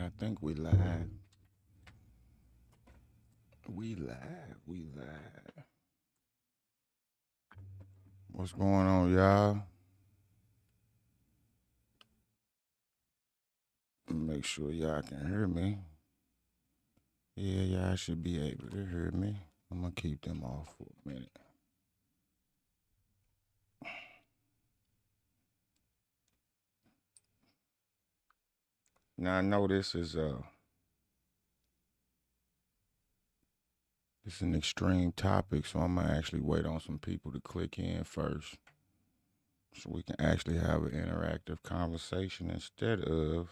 I think we live. We live. We live. What's going on, y'all? Make sure y'all can hear me. Yeah, y'all should be able to hear me. I'm gonna keep them off for a minute. Now I know this is it's an extreme topic, so I'm gonna actually wait on some people to click in first, so we can actually have an interactive conversation instead of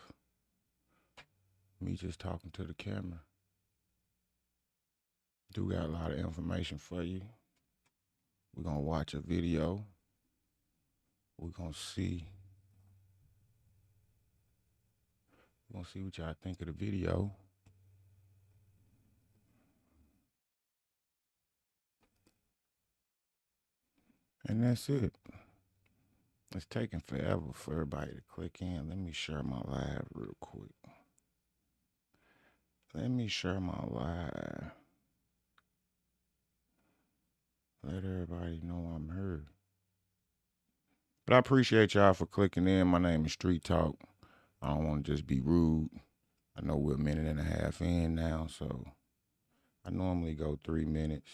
me just talking to the camera. Do got a lot of information for you. We're gonna watch a video. We're gonna see. We're gonna see what y'all think of the video. And that's it. It's taking forever for everybody to click in. Let me share my live real quick. Let me share my live. Let everybody know I'm here. But I appreciate y'all for clicking in. My name is Street Talk. I don't want to just be rude. I know we're a minute and a half in now, so I normally go 3 minutes.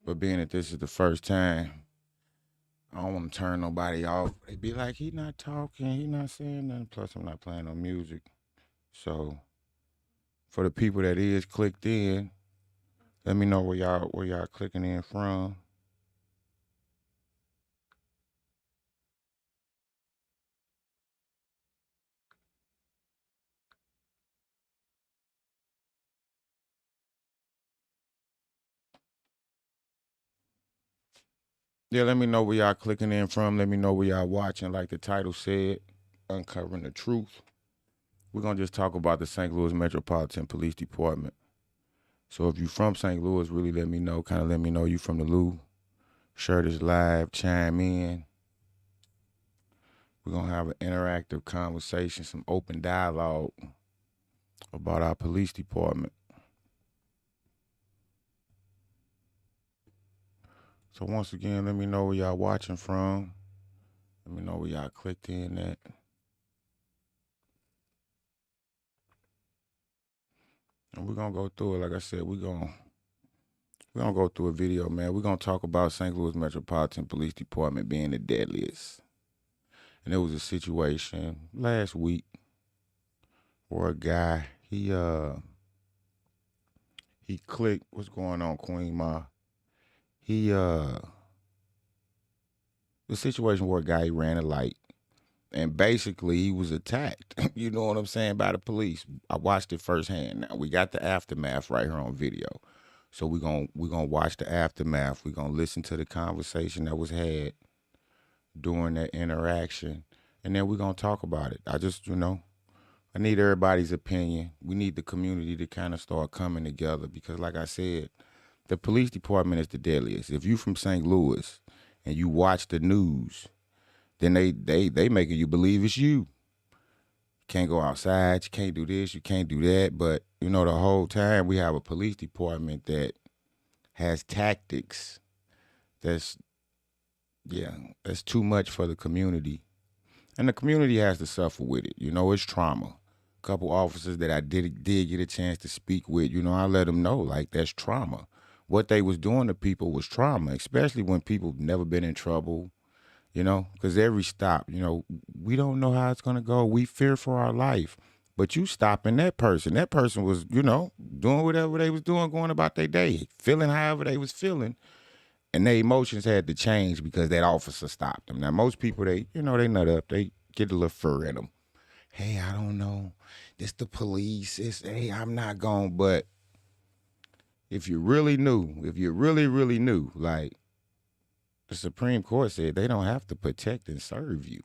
But being that this is the first time, I don't want to turn nobody off. They be like, he not talking, he not saying nothing. Plus, I'm not playing no music. So, for the people that is clicked in, let me know where y'all clicking in from. Yeah, let me know where y'all clicking in from. Let me know where y'all watching. Like the title said, uncovering the truth. We're gonna just talk about the St. Louis Metropolitan Police Department. So if you from St. Louis, really let me know. Kind of let me know you from the Lou. Share this live, chime in. We're gonna have an interactive conversation, some open dialogue about our police department. So once again, let me know where y'all watching from. Let me know where y'all clicked in at. And we're gonna go through it. Like I said, we're gonna go through a video, man. We're gonna talk about St. Louis Metropolitan Police Department being the deadliest. And there was a situation last week where a guy, he clicked, what's going on, Queen Ma? The situation where a guy, he ran a light. And basically, he was attacked. You know what I'm saying, by the police. I watched it firsthand. Now we got the aftermath right here on video, so we're gonna watch the aftermath. We're gonna listen to the conversation that was had during that interaction, and then we're gonna talk about it. I need everybody's opinion. We need the community to kind of start coming together because, like I said, the police department is the deadliest. If you from St. Louis and you watch the news, then they making you believe it's you. Can't go outside, you can't do this, you can't do that. But the whole time we have a police department that has tactics that's that's too much for the community. And the community has to suffer with it. It's trauma. A couple officers that I did get a chance to speak with, I let them know like that's trauma. What they was doing to people was trauma, especially when people never been in trouble. Because every stop, we don't know how it's going to go. We fear for our life. But you stopping that person. That person was, doing whatever they was doing, going about their day, feeling however they was feeling. And their emotions had to change because that officer stopped them. Now, most people, they nut up. They get a little fur in them. Hey, I don't know. It's the police. Hey, I'm not going. But if you really knew, if you really, really knew, like, the Supreme Court said they don't have to protect and serve you.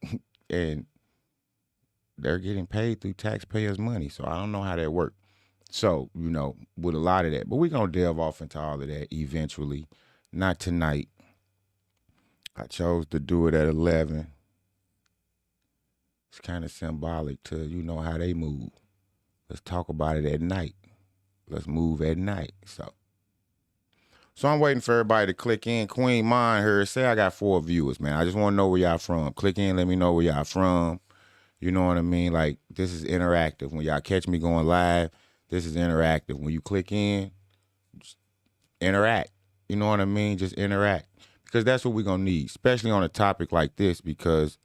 And they're getting paid through taxpayers' money. So I don't know how that works. So, with a lot of that. But we're going to delve off into all of that eventually. Not tonight. I chose to do it at 11. It's kind of symbolic to, you know, how they move. Let's talk about it at night. Let's move at night. So I'm waiting for everybody to click in. Queen Mind here. Say I got 4 viewers, man. I just want to know where y'all from. Click in, let me know where y'all from. You know what I mean? Like, this is interactive. When y'all catch me going live, this is interactive. When you click in, just interact. You know what I mean? Just interact. Because that's what we're going to need, especially on a topic like this, because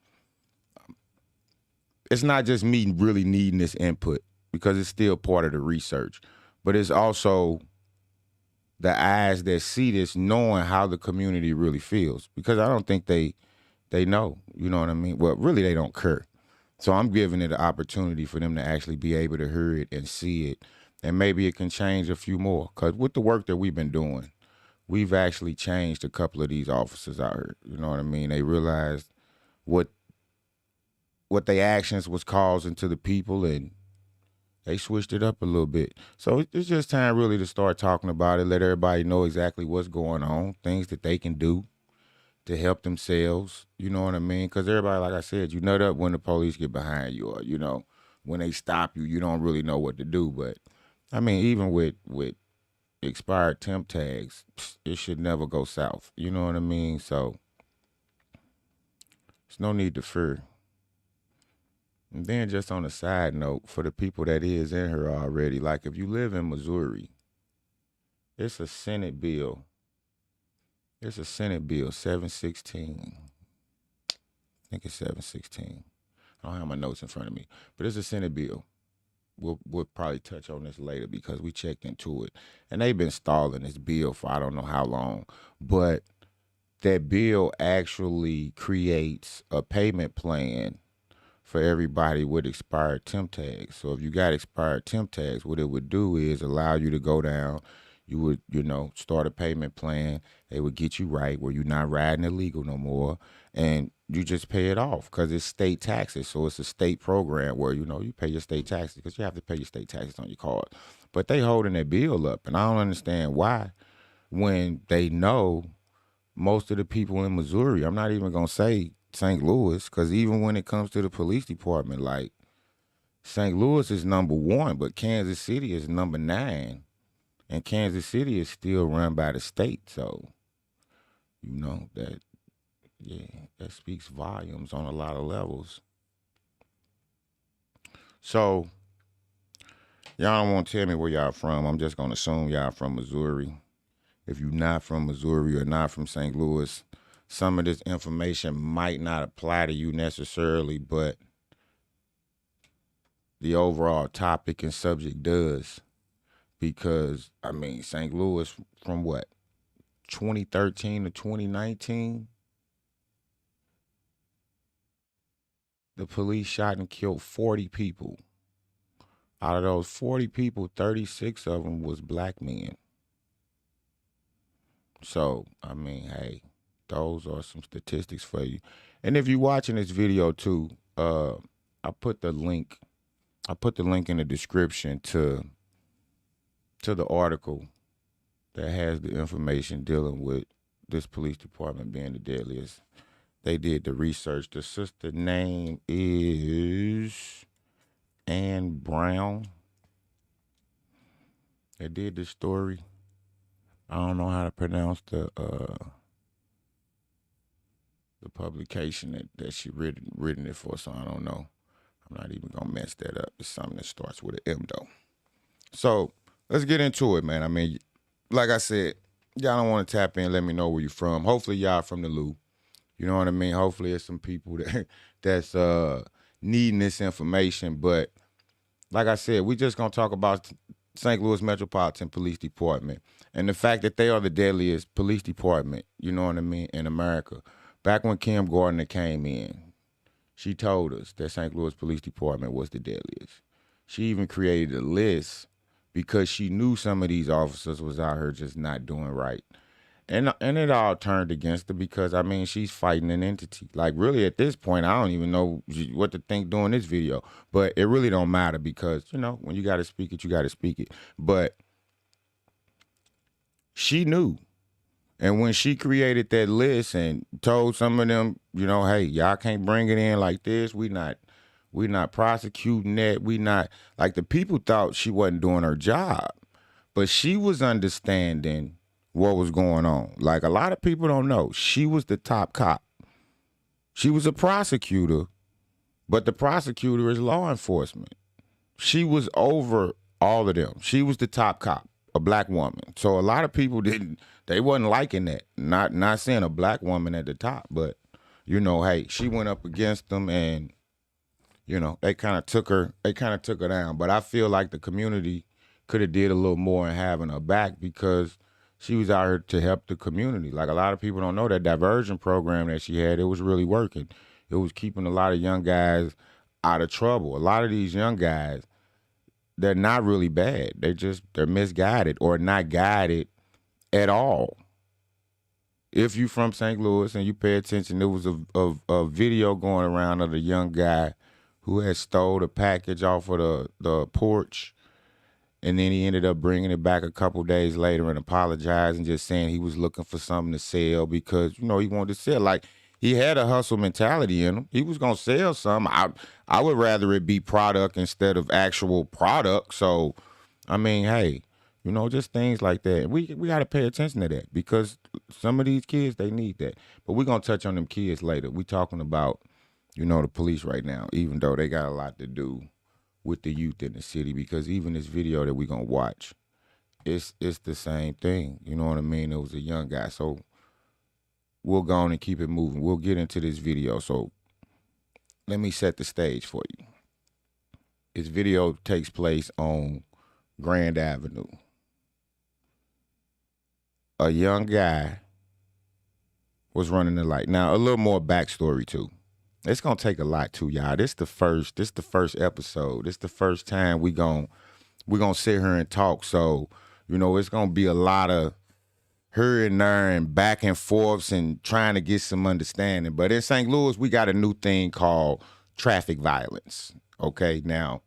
it's not just me really needing this input, because it's still part of the research. But it's also the eyes that see this knowing how the community really feels, because I don't think they know, you know what I mean? Well, really, they don't care. So I'm giving it an opportunity for them to actually be able to hear it and see it, and maybe it can change a few more. Because with the work that we've been doing, we've actually changed a couple of these officers out here. You know what I mean? They realized what their actions was causing to the people, and they switched it up a little bit. So it's just time really to start talking about it, let everybody know exactly what's going on, things that they can do to help themselves. You know what I mean? Because everybody, like I said, you nut up when the police get behind you, or, you know, when they stop you, you don't really know what to do. But, I mean, even with expired temp tags, it should never go south. You know what I mean? So there's no need to fear. And then just on a side note, for the people that is in here already, like if you live in Missouri, it's a Senate bill. It's a Senate bill, 716. I think it's 716. I don't have my notes in front of me, but it's a Senate bill. We'll probably touch on this later because we checked into it. And they've been stalling this bill for I don't know how long. But that bill actually creates a payment plan for everybody with expired temp tags. So if you got expired temp tags, what it would do is allow you to go down. You would, you know, start a payment plan. They would get you right where you're not riding illegal no more. And you just pay it off because it's state taxes. So it's a state program where, you know, you pay your state taxes because you have to pay your state taxes on your card. But they holding that bill up. And I don't understand why, when they know most of the people in Missouri, I'm not even going to say St. Louis, because even when it comes to the police department, like, St. Louis is number 1, but Kansas City is number 9. And Kansas City is still run by the state. So, you know, that speaks volumes on a lot of levels. So, y'all don't want to tell me where y'all from. I'm just going to assume y'all from Missouri. If you're not from Missouri or not from St. Louis, some of this information might not apply to you necessarily, but the overall topic and subject does. Because, I mean, St. Louis from what, 2013 to 2019, the police shot and killed 40 people. Out of those 40 people, 36 of them was black men. So, I mean, hey, those are some statistics for you. And if you're watching this video too, I put the link in the description to the article that has the information dealing with this police department being the deadliest. They did the research. The sister name is Ann Brown. They did this story. I don't know how to pronounce the publication that she written it for, so I don't know. I'm not even gonna mess that up. It's something that starts with an M though. So let's get into it, man. I mean, like I said, y'all don't want to tap in. Let me know where you from. Hopefully y'all from the Lou. You know what I mean? Hopefully it's some people that's needing this information. But like I said, we just gonna talk about St. Louis Metropolitan Police Department and the fact that they are the deadliest police department, you know what I mean, in America. Back when Kim Gardner came in, she told us that St. Louis Police Department was the deadliest. She even created a list because she knew some of these officers was out here just not doing right. And it all turned against her because, I mean, she's fighting an entity. Like, really, at this point, I don't even know what to think doing this video. But it really don't matter because, you know, when you got to speak it, you got to speak it. But she knew. And when she created that list and told some of them, you know, hey, y'all can't bring it in like this. We not We not prosecuting that. We not like the people thought she wasn't doing her job, but she was understanding what was going on. Like a lot of people don't know, she was the top cop. She was a prosecutor, but the prosecutor is law enforcement. She was over all of them. She was the top cop, a black woman. So a lot of people they wasn't liking that. Not saying a black woman at the top, but hey, she went up against them and they kind of took her down. But I feel like the community could have did a little more in having her back because she was out here to help the community. Like a lot of people don't know that diversion program that she had, it was really working. It was keeping a lot of young guys out of trouble. A lot of these young guys, they're not really bad. They're misguided or not guided at all. If you from St. Louis and you pay attention, there was a video going around of a young guy who had stole a package off of the porch, and then he ended up bringing it back a couple days later and apologizing, just saying he was looking for something to sell because, he wanted to sell. Like, he had a hustle mentality in him. He was going to sell something. I would rather it be product instead of actual product. So, I mean, hey, just things like that. We got to pay attention to that because some of these kids, they need that. But we're going to touch on them kids later. We talking about, the police right now, even though they got a lot to do with the youth in the city, because even this video that we're going to watch, it's the same thing. You know what I mean? It was a young guy. So we'll go on and keep it moving. We'll get into this video. So let me set the stage for you. This video takes place on Grand Avenue. A young guy was running the light. Now, a little more backstory too. It's gonna take a lot too, y'all. This the first episode. This the first time we gonna sit here and talk. So, it's gonna be a lot of here and there and back and forths and trying to get some understanding. But in St. Louis, we got a new thing called traffic violence. Okay, now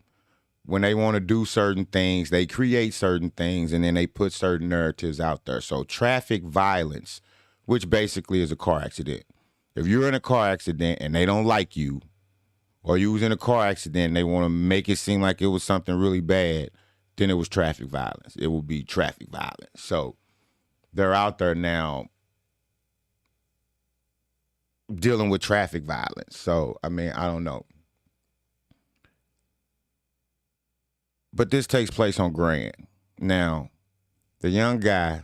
when they want to do certain things, they create certain things and then they put certain narratives out there. So traffic violence, which basically is a car accident. If you're in a car accident and they don't like you, or you was in a car accident and they want to make it seem like it was something really bad, then it was traffic violence. It will be traffic violence. So they're out there now dealing with traffic violence. So, I mean, I don't know. But this takes place on Grand. Now, the young guy,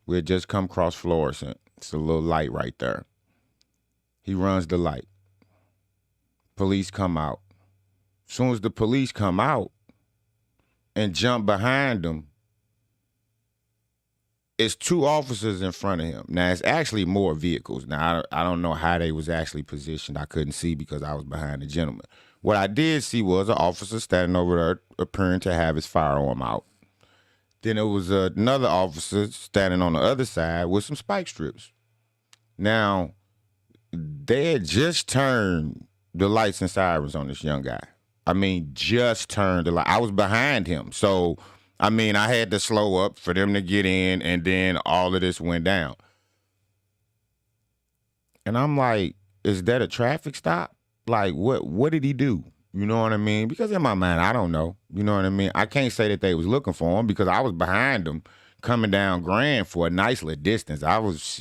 we had just come across fluorescent. It's a little light right there. He runs the light. Police come out. As soon as the police come out and jump behind him, it's two officers in front of him. Now, it's actually more vehicles. Now, I don't know how they was actually positioned. I couldn't see because I was behind the gentleman. What I did see was an officer standing over there appearing to have his firearm out. Then there was another officer standing on the other side with some spike strips. Now, they had just turned the lights and sirens on this young guy. I mean, just turned the light. I was behind him. So, I mean, I had to slow up for them to get in, and then all of this went down. And I'm like, is that a traffic stop? Like, what did he do? You know what I mean? Because in my mind, I don't know. You know what I mean? I can't say that they was looking for him because I was behind them coming down Grand for a nice little distance.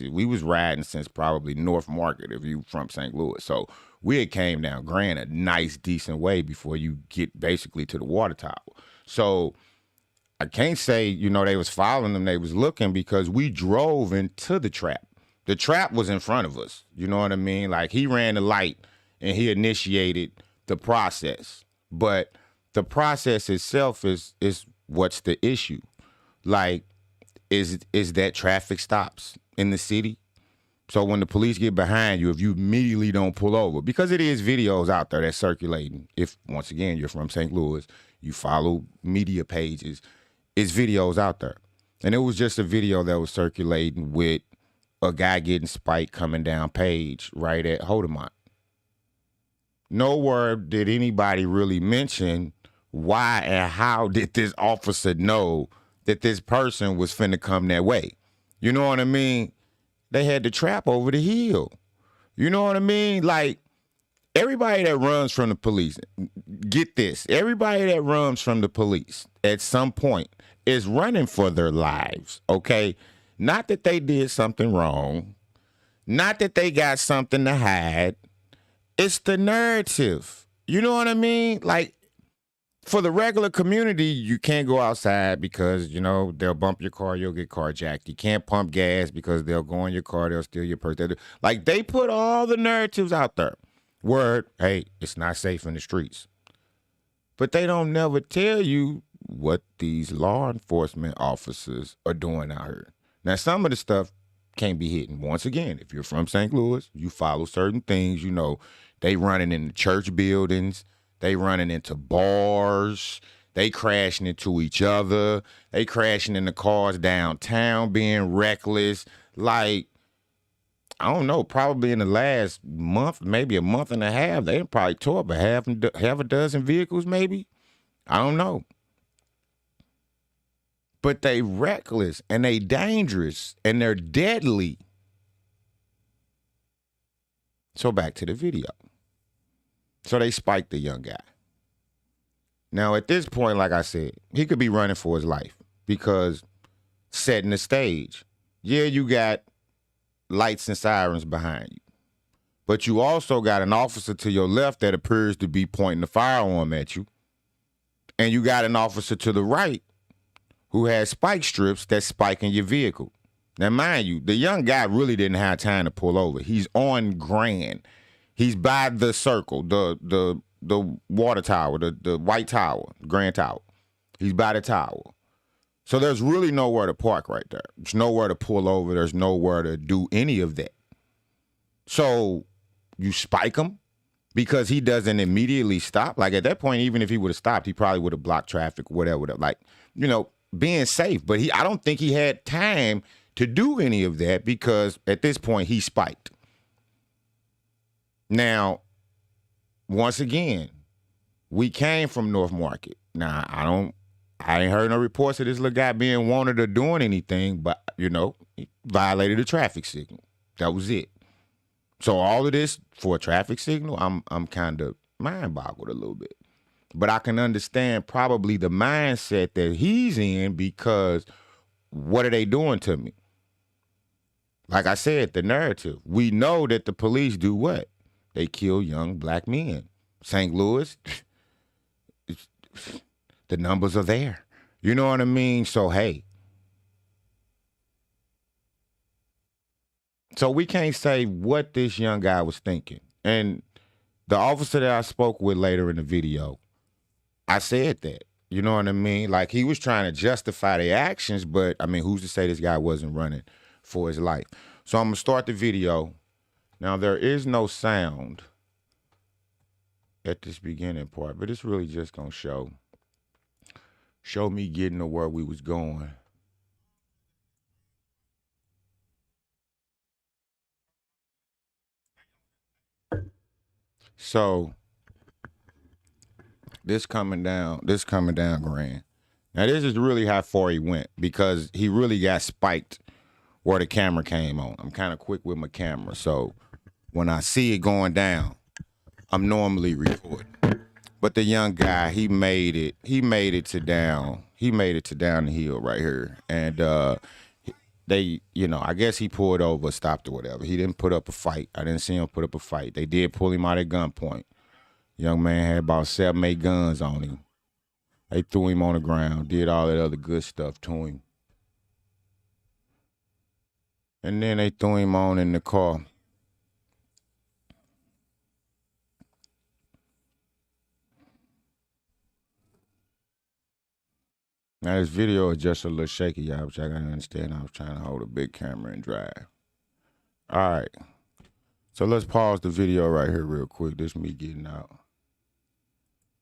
We was riding since probably North Market if you from St. Louis. So we had came down Grand a nice, decent way before you get basically to the water tower. So I can't say, they was following them, they was looking because we drove into the trap. The trap was in front of us. You know what I mean? Like he ran the light and he initiated the process. But the process itself is what's the issue. Like, is that traffic stops in the city? So when the police get behind you, if you immediately don't pull over, because it is videos out there that's circulating. If, once again, you're from St. Louis, you follow media pages, it's videos out there. And it was just a video that was circulating with a guy getting spiked coming down Page right at Hodemont. Nowhere did anybody really mention why and how did this officer know that this person was finna come that way. You know what I mean? They had the trap over the hill. You know what I mean? Like, Everybody that runs from the police, get this, everybody that runs from the police at some point is running for their lives, okay? Not that they did something wrong, not that they got something to hide. It's the narrative. You know what I mean? Like, for the regular community, you can't go outside because, you know, they'll bump your car, you'll get carjacked. You can't pump gas because they'll go in your car, they'll steal your purse. Like, they put all the narratives out there. Word, hey, it's not safe in the streets. But they don't never tell you what these law enforcement officers are doing out here. Now, some of the stuff can't be hidden. Once again, if you're from St. Louis, you follow certain things, you know, they running into church buildings, they running into bars, they crashing into each other, they crashing into cars downtown, being reckless. Like, I don't know, probably in the last month, maybe a month and a half, they probably tore up half a dozen vehicles, maybe. I don't know. But they reckless and they dangerous and they're deadly. So back to the video. So they spiked the young guy. Now at this point, like I said, he could be running for his life because setting the stage. Yeah, you got lights and sirens behind you. But you also got an officer to your left that appears to be pointing the firearm at you. And you got an officer to the right who has spike strips that's spiking your vehicle. Now, mind you, the young guy really didn't have time to pull over. He's on Grand. He's by the circle, the water tower, the white tower, Grand Tower. He's by the tower. So there's really nowhere to park right there. There's nowhere to pull over. There's nowhere to do any of that. So you spike him because he doesn't immediately stop. Like at that point, even if he would have stopped, he probably would have blocked traffic, whatever. Like, you know, being safe. But I don't think he had time to do any of that because at this point he spiked. Now, once again, we came from North Market. Now, I ain't heard no reports of this little guy being wanted or doing anything, but, you know, he violated a traffic signal. That was it. So all of this for a traffic signal, I'm kind of mind-boggled a little bit. But I can understand probably the mindset that he's in because what are they doing to me? Like I said, the narrative. We know that the police do what? They kill young black men. St. Louis, the numbers are there. You know what I mean? So, hey. So we can't say what this young guy was thinking. And the officer that I spoke with later in the video, I said that. You know what I mean? Like he was trying to justify their actions, but I mean, who's to say this guy wasn't running for his life? So I'm going to start the video. Now, there is no sound at this beginning part, but it's really just going to show me getting to where we was going. So this coming down Grand. Now this is really how far he went because he really got spiked where the camera came on. I'm kind of quick with my camera, so when I see it going down, I'm normally recording. But the young guy, he made it to down the hill right here. And they, you know, I guess he pulled over, stopped or whatever. He didn't put up a fight. I didn't see him put up a fight. They did pull him out at gunpoint. Young man had about 7, 8 guns on him. They threw him on the ground, did all that other good stuff to him. And then they threw him on in the car. Now this video is just a little shaky, y'all, which I gotta understand. I was trying to hold a big camera and drive. All right. So let's pause the video right here real quick. This is me getting out.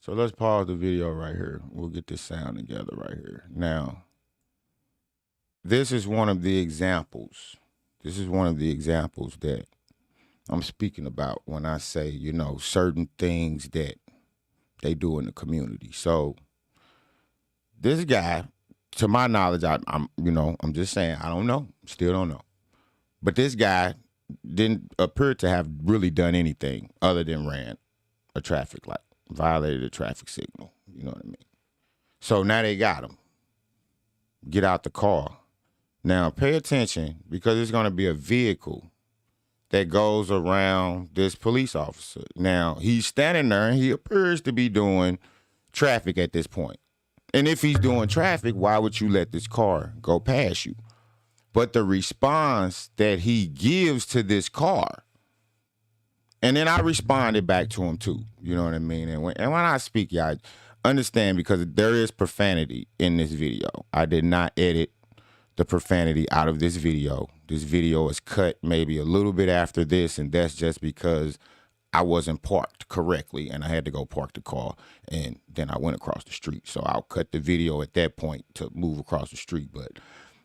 So let's pause the video right here. We'll get this sound together right here. Now, this is one of the examples. This is one of the examples that I'm speaking about when I say, you know, certain things that they do in the community. So this guy, to my knowledge, I'm just saying, I don't know, still don't know. But this guy didn't appear to have really done anything other than ran. a traffic light, violated a traffic signal. You know what I mean? So now they got him. Get out the car. Now pay attention, because it's going to be a vehicle that goes around this police officer. Now he's standing there and he appears to be doing traffic at this point. And if he's doing traffic, why would you let this car go past you? But the response that he gives to this car, and then I responded back to him too. You know what I mean? And when I speak, y'all understand, because there is profanity in this video. I did not edit the profanity out of this video. This video is cut maybe a little bit after this, and that's just because I wasn't parked correctly and I had to go park the car, and then I went across the street. So I'll cut the video at that point to move across the street. But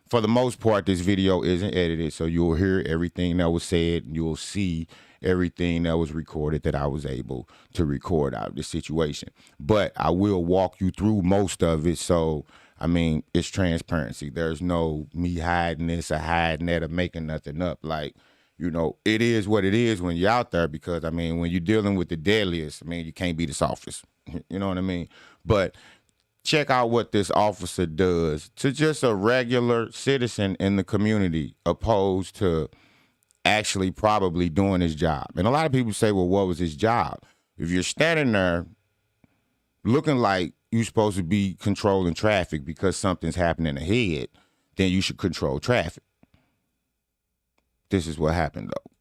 for the most part, this video isn't edited, so you'll hear everything that was said, and you'll see everything that was recorded that I was able to record out of this situation. But I will walk you through most of it, so I mean, it's transparency. There's no me hiding this or hiding that or making nothing up. Like, you know, it is what it is when you're out there, because, I mean, when you're dealing with the deadliest, I mean, you can't be the softest. You know what I mean? But check out what this officer does to just a regular citizen in the community, opposed to actually probably doing his job. And a lot of people say, well, what was his job? If you're standing there looking like you're supposed to be controlling traffic because something's happening ahead, then you should control traffic. This is what happened, though.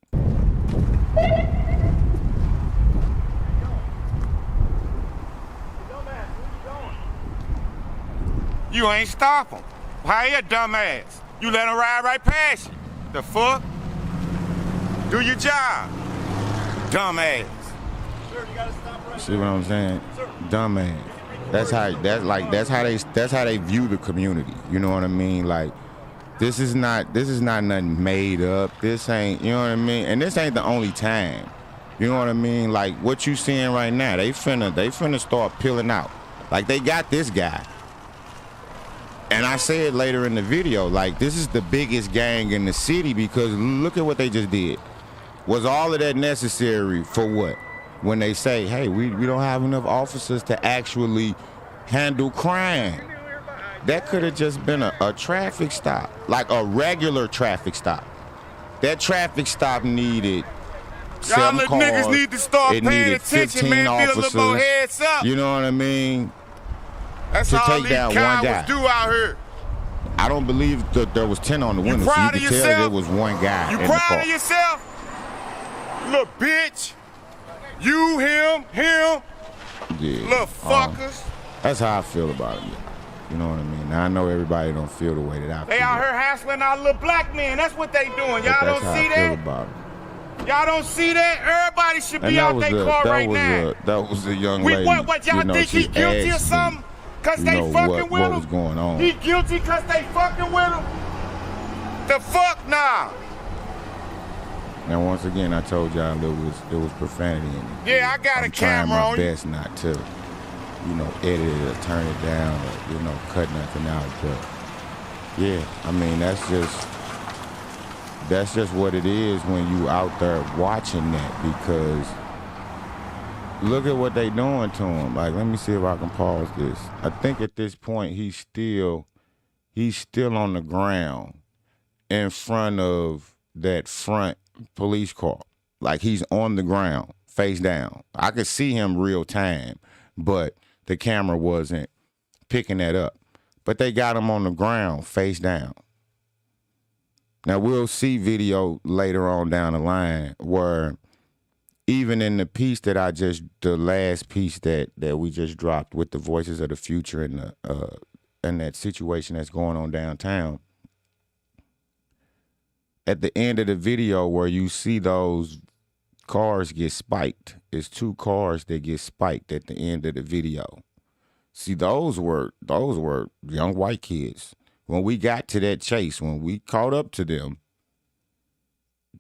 You ain't stop him. How you, dumbass? You let him ride right past you. The fuck? Do your job, dumbass. Sir, you gotta stop right. See what I'm saying? Dumbass. That's how they view the community. You know what I mean? Like, this is not nothing made up. This ain't, you know what I mean? And this ain't the only time. You know what I mean? Like, what you seeing right now, they finna start peeling out. Like, they got this guy. And I said later in the video, like, this is the biggest gang in the city, because look at what they just did. Was all of that necessary for what? When they say, hey, we don't have enough officers to actually handle crime. That could have just been a traffic stop, like a regular traffic stop. That traffic stop needed 7 Y'all cars. niggas need to start It paying needed attention, 15 man. Be a officers. little more heads up. You know what I mean? That's to all take these down one cowards guy. do out here. I don't believe that there was 10 on the window, so you proud could of tell yourself? there was one guy You in the car. proud of yourself? Little bitch. You, him, Yeah. little fuckers. That's how I feel about it. You know what I mean? Now, I know everybody don't feel the way that I feel. They out here hassling our little black men. That's what they doing. Y'all don't see I feel that? about it. Y'all don't see that? Everybody should And be out their car right now. That was a young lady. What y'all think he guilty or something? Cause they fucking with him? What was going on? He guilty cause they fucking with him? The fuck nah. Now, once again, I told y'all there was profanity in it. Yeah, I got a camera on I'm trying my you. best not to, edit it or turn it down or, cut nothing out. But, yeah, I mean, that's just what it is when you out there watching that, because look at what they doing to him. Like, let me see if I can pause this. I think at this point he's still on the ground in front of that front police car. Like, he's on the ground, face down. I could see him real time, but the camera wasn't picking that up. But they got him on the ground, face down. Now, we'll see video later on down the line where even in the piece the last piece that we just dropped with the Voices of the Future and that situation that's going on downtown, at the end of the video where you see those cars get spiked, it's 2 cars that get spiked at the end of the video. See, those were young white kids. When we got to that chase, when we caught up to them,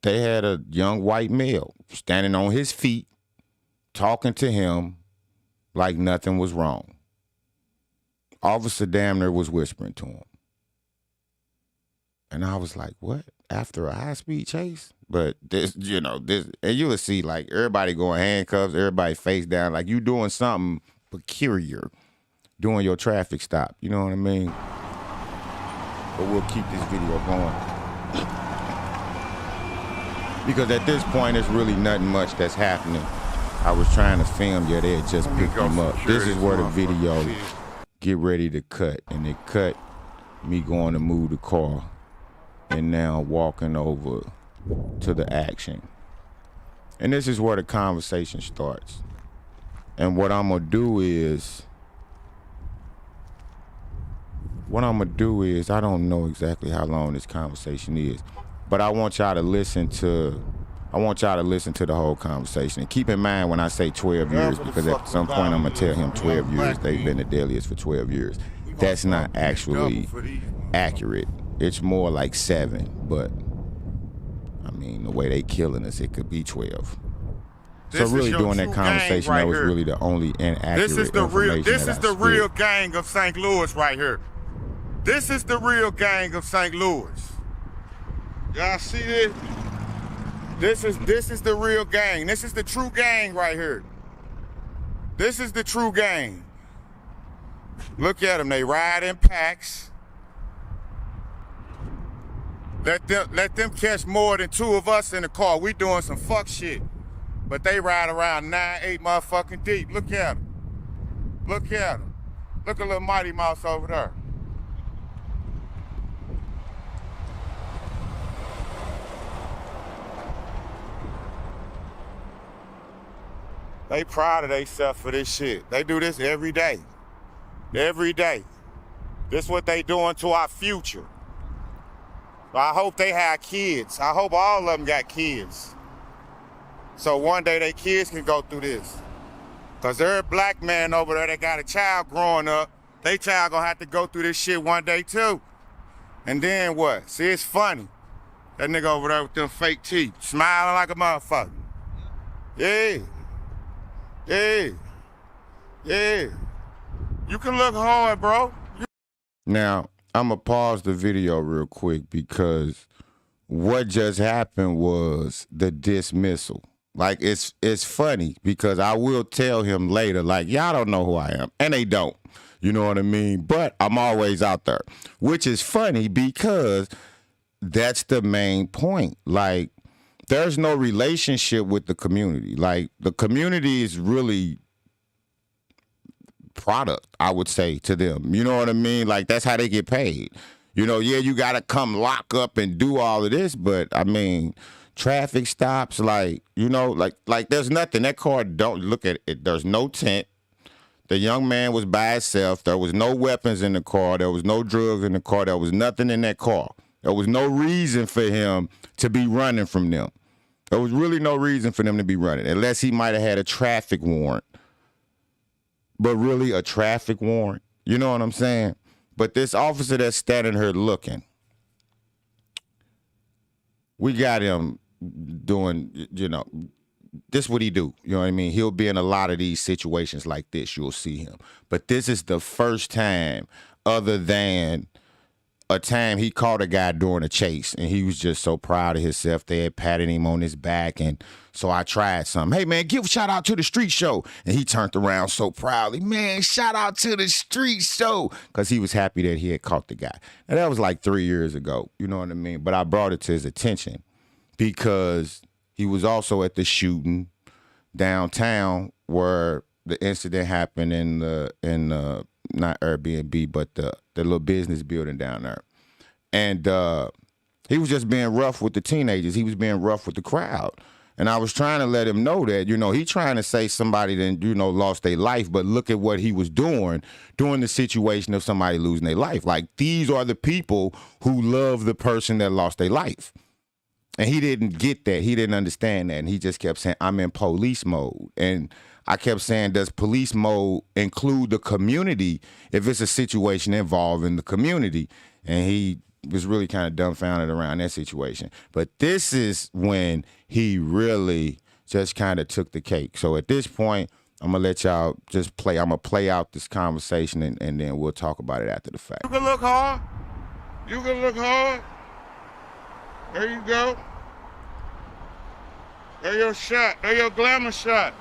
they had a young white male standing on his feet, talking to him like nothing was wrong. Officer damn near was whispering to him. And I was like, what? After a high-speed chase? But this, and you will see, like, everybody going handcuffs, everybody face down, like you doing something peculiar, doing your traffic stop. You know what I mean? But we'll keep this video going. Because at this point, there's really nothing much that's happening. I was trying to film, they had just picked him up. This is where the video get ready to cut. And it cut me going to move the car and now walking over to the action. And this is where the conversation starts. And what I'm gonna do is, I don't know exactly how long this conversation is, but I want y'all to listen to the whole conversation. And keep in mind when I say 12 years, because at some point I'm gonna tell him 12 years, they've been the deadliest for 12 years. That's not actually accurate. It's more like 7, but I mean, the way they killing us, it could be 12. So really during that conversation, that was really the only inaccurate This is the real spit. gang of St. Louis right here. This is the real gang of St. Louis. Y'all see this? This is the real gang. This is the true gang right here. This is the true gang. Look at them. They ride in packs. Let them catch more than 2 of us in the car. We doing some fuck shit. But they ride around 9, 8 motherfucking deep. Look at them. Look at them. Look at little Mighty Mouse over there. They proud of themselves for this shit. They do this every day. Every day. This what they doing to our future. I hope they have kids. I hope all of them got kids. So one day their kids can go through this. Cause every black man over there that got a child growing up, they child gonna have to go through this shit one day too. And then what? See, it's funny. That nigga over there with them fake teeth, smiling like a motherfucker. Yeah. Yeah. Yeah. You can look hard, bro. Now, I'm going to pause the video real quick because what just happened was the dismissal. Like, it's funny because I will tell him later, like, y'all don't know who I am. And they don't. You know what I mean? But I'm always out there, which is funny because that's the main point. Like, there's no relationship with the community. Like, the community is really product, I would say, to them. You know what I mean? Like, that's how they get paid. You know, yeah, you got to come lock up and do all of this, but, I mean, traffic stops, like, you know, like there's nothing. That car, don't look at it. There's no tent. The young man was by himself. There was no weapons in the car. There was no drugs in the car. There was nothing in that car. There was no reason for him to be running from them. There was really no reason for them to be running, unless he might have had a traffic warrant. But really, a traffic warrant? You know what I'm saying? But this officer that's standing here looking, we got him doing, you know, this what he do. You know what I mean? He'll be in a lot of these situations like this. You'll see him. But this is the first time, other than a time he caught a guy during a chase, and he was just so proud of himself. They had patted him on his back, and so I tried something. Hey, man, give a shout out to the street show. And he turned around so proudly. Man, shout out to the street show, because he was happy that he had caught the guy. And that was like 3 years ago. You know what I mean? But I brought it to his attention because he was also at the shooting downtown where the incident happened in not Airbnb, but the little business building down there. And he was just being rough with the teenagers. He was being rough with the crowd. And I was trying to let him know that, you know, he trying to say somebody that, you know, lost their life, but look at what he was doing during the situation of somebody losing their life. Like, these are the people who love the person that lost their life. And he didn't get that. He didn't understand that. And he just kept saying, I'm in police mode. And I kept saying, does police mode include the community if it's a situation involving the community? And he was really kind of dumbfounded around that situation. But this is when he really just kind of took the cake. So at this point, I'm going to let y'all just play. I'm going to play out this conversation, and then we'll talk about it after the fact. You can look hard. You can look hard. There you go. There your shot. There your glamour shot.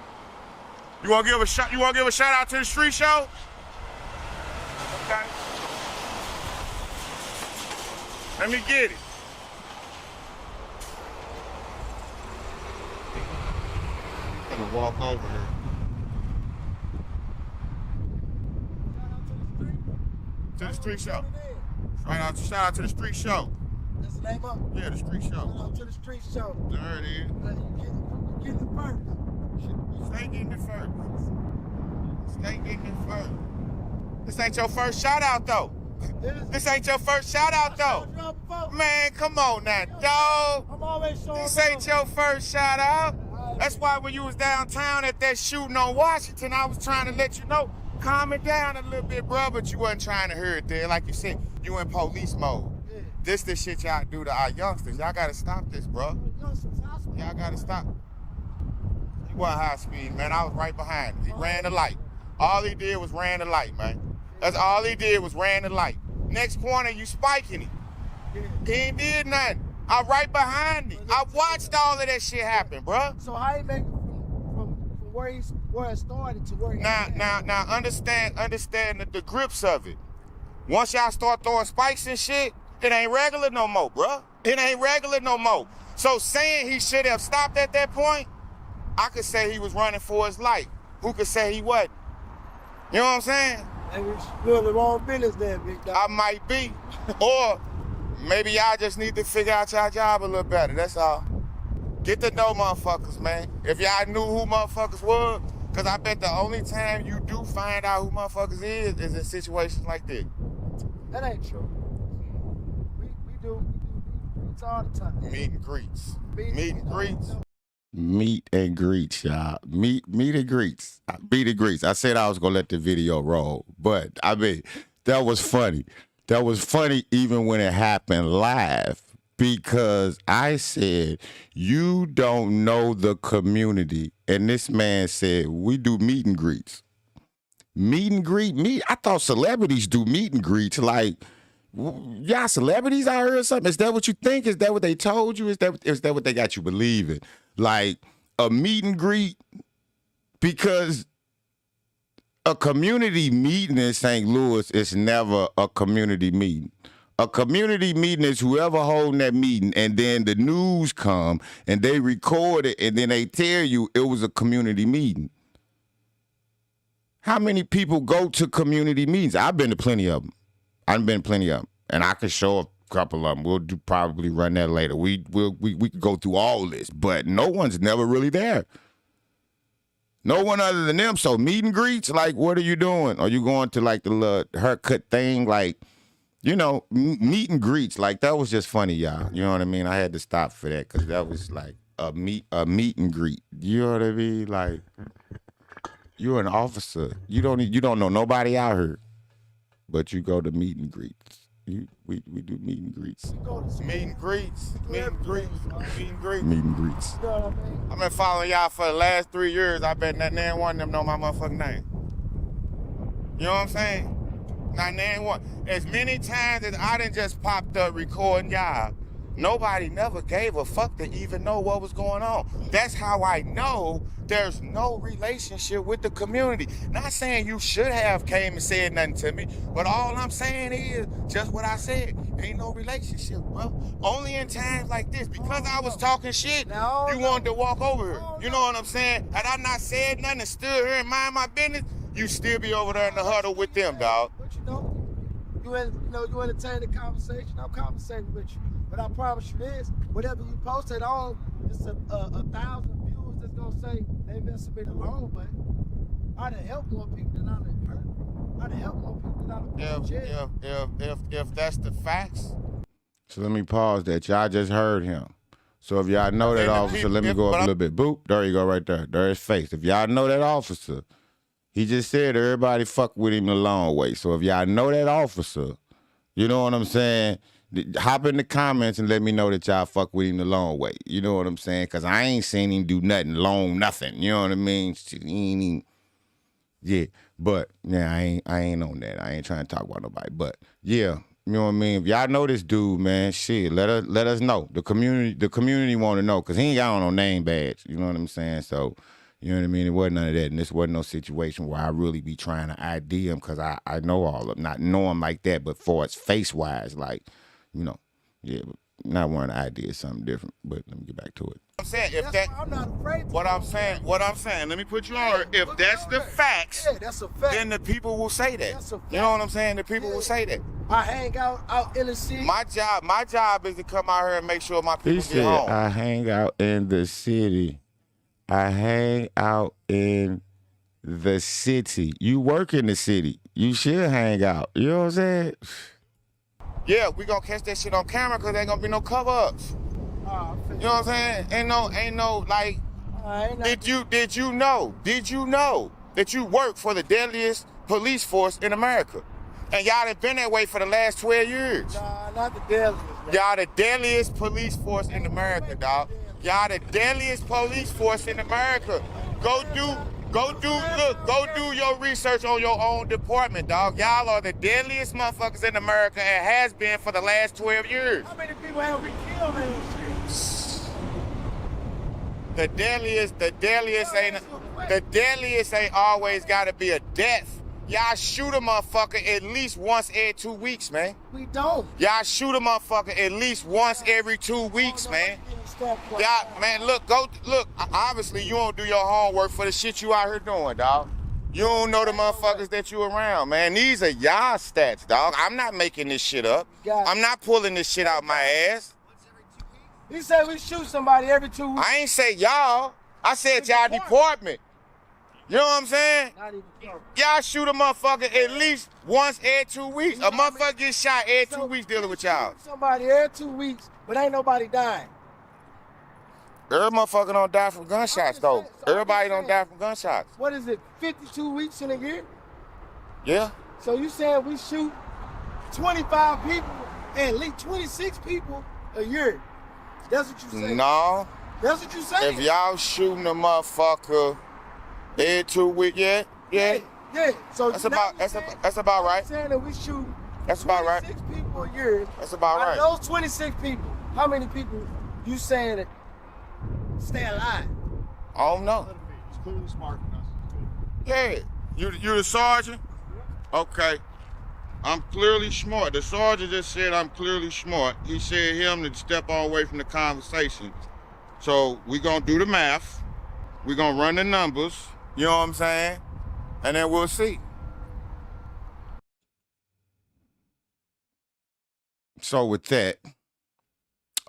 You wanna give a shot? You wanna give a shout out to the street show? Okay. Let me get it. I'm gonna walk over here. To the street show. Shout out to the street show. That's the name of it? Yeah, the street show. Shout out to the street show. There it is. You get it first. Stay getting it first. Stay getting it first. This ain't your first shout out though. This ain't your first shout out though. Man, come on now, dog. I'm always showing This ain't your first shout out. That's why when you was downtown at that shooting on Washington, I was trying to let you know, calm it down a little bit, bro, but you wasn't trying to hear it there. Like you said, you in police mode. Yeah. This the shit y'all do to our youngsters. Y'all gotta stop this, bro. Y'all gotta stop. He wasn't high speed, man. I was right behind him. He ran the light. All he did was ran the light, man. That's all he did was ran the light. Next corner, you spiking him. He ain't did nothing. I'm right behind him. I watched all of that shit happen, bro. So how you make it from where it started to where he Now, understand the grips of it. Once y'all start throwing spikes and shit, it ain't regular no more, bro. It ain't regular no more. So saying he should have stopped at that point, I could say he was running for his life. Who could say he wasn't? You know what I'm saying? Maybe you're in the wrong business there, big dog. I might be. Or maybe y'all just need to figure out y'all job a little better. That's all. Get to know motherfuckers, man. If y'all knew who motherfuckers was, because I bet the only time you do find out who motherfuckers is in situations like this. That ain't true. We do meetings all the time. Meet and greets. Meet and greets. Meet and greets, y'all. Meet and greets. Meet and greets. I said I was gonna let the video roll, but I mean, that was funny. That was funny even when it happened live, because I said, you don't know the community. And this man said, we do meet and greets. Meet and greet? I thought celebrities do meet and greets. Like, y'all celebrities out here or something? Is that what you think? Is that what they told you? Is that what they got you believing? Like a meet and greet? Because a community meeting in St. Louis is never a community meeting. A community meeting is whoever holding that meeting, and then the news come and they record it, and then they tell you it was a community meeting. How many people go to community meetings? I've been to plenty of them. I've been to plenty of them, and I could show a couple of them. We'll probably run that later. We could go through all this, but no one's never really there. No one other than them. So meet and greets, like, what are you doing? Are you going to like the little haircut thing? Like, you know, meet and greets. Like, that was just funny, y'all. You know what I mean? I had to stop for that because that was like a meet and greet. You know what I mean? Like, you're an officer. You don't know nobody out here, but you go to meet and greets. We do meet and greets. Meet and greets. Meet and greets. Meet and greets. Meet and greets. You know what I mean? I've been following y'all for the last 3 years. I bet not none one of them know my motherfucking name. You know what I'm saying? Not none one. As many times as I done just popped up recording y'all, nobody never gave a fuck to even know what was going on. That's how I know there's no relationship with the community. Not saying you should have came and said nothing to me, but all I'm saying is just what I said. Ain't no relationship, bro. Only in times like this. Because I was talking shit, you wanted to walk over here. You know what I'm saying? Had I not said nothing and stood here and mind my business, you still be over there in the huddle with them, dog. But you entertain the conversation. I'm conversating with you. But I promise you this, whatever you posted on, it's a 1,000 viewers that's gonna say they messing me the long way. I'd have helped more people than I'd have hurt. I'd have helped more people than I'd have put in jail. If that's the facts. So let me pause that. Y'all just heard him. So if y'all know that officer, let me go up a little bit. Boop, there you go right there. There's his face. If y'all know that officer, he just said everybody fuck with him the long way. So if y'all know that officer, you know what I'm saying? Hop in the comments and let me know that y'all fuck with him the long way. You know what I'm saying? Because I ain't seen him do nothing long, nothing. You know what I mean? Yeah, but yeah, I ain't on that. I ain't trying to talk about nobody. But yeah, You know what I mean? If y'all know this dude, man, shit, let us know. The community want to know because he ain't got on no name badge. You know what I'm saying? So, you know what I mean? It wasn't none of that, and this wasn't no situation where I really be trying to ID him because I know all of them, not know him like that, but for its face wise, like, you know, yeah, but not wanting to ID is something different. But let me get back to it. I'm saying if That's that, why I'm not afraid to what I'm saying, let me put you on. If that's the facts, yeah, that's a fact. then the people will say that. That's a fact. You know what I'm saying? The people will say that. I hang out in the city. My job is to come out here and make sure my people He get said, home. I hang out in the city. I hang out in the city. You work in the city. You should hang out. You know what I'm saying? Yeah, we gonna catch that shit on camera because ain't gonna be no cover-ups. You know what I'm saying? Ain't no like. Did you know that you work for the deadliest police force in America? And y'all have been that way for the last 12 years. Nah, not the deadliest. Y'all the deadliest police force in America, dog. Y'all the deadliest police force in America. Go do your research on your own department, dog. Y'all are the deadliest motherfuckers in America and has been for the last 12 years. How many people have we killed in the street? The deadliest ain't always gotta be a death. Y'all shoot a motherfucker at least once every 2 weeks, man. We don't. Y'all shoot a motherfucker at least once every 2 weeks, man. Y'all, man, look. Obviously, you don't do your homework for the shit you out here doing, dog. You don't know the motherfuckers that you around, man. These are y'all stats, dog. I'm not making this shit up. I'm not pulling this shit out my ass. He said we shoot somebody every 2 weeks. I ain't say y'all. I said y'all department. You know what I'm saying? Not even close. Y'all shoot a motherfucker at least once every 2 weeks. A motherfucker gets shot every 2 weeks dealing with y'all. Somebody every 2 weeks, but ain't nobody dying. Every motherfucker don't die from gunshots, though. Everybody don't die from gunshots. What is it, 52 weeks in a year? Yeah. So you saying we shoot 25 people, at least 26 people a year? That's what you saying? No. That's what you saying? If y'all shooting a motherfucker every 2 weeks, yeah. Yeah. So That's about right. Saying that we shoot That's about right. 26 people a year. That's about right. Those 26 people, how many people you saying that stay alive? I don't know. It's clearly smart. Yeah. You the sergeant? Okay. I'm clearly smart. The sergeant just said I'm clearly smart. He said him to step all away from the conversation. So we gonna do the math. We gonna run the numbers. You know what I'm saying? And then we'll see. So with that,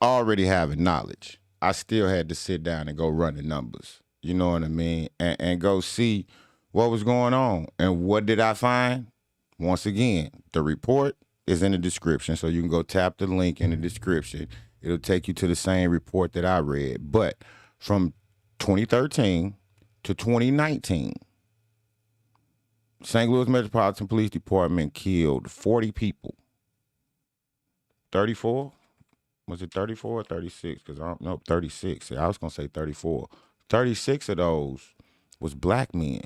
already having knowledge, I still had to sit down and go run the numbers. You know what I mean? And go see what was going on. And what did I find? Once again, the report is in the description, so you can go tap the link in the description. It'll take you to the same report that I read. But from 2013 to 2019, St. Louis Metropolitan Police Department killed 40 people. 34? Was it 34 or 36? Because I don't know. 36. I was going to say 34. 36 of those was black men.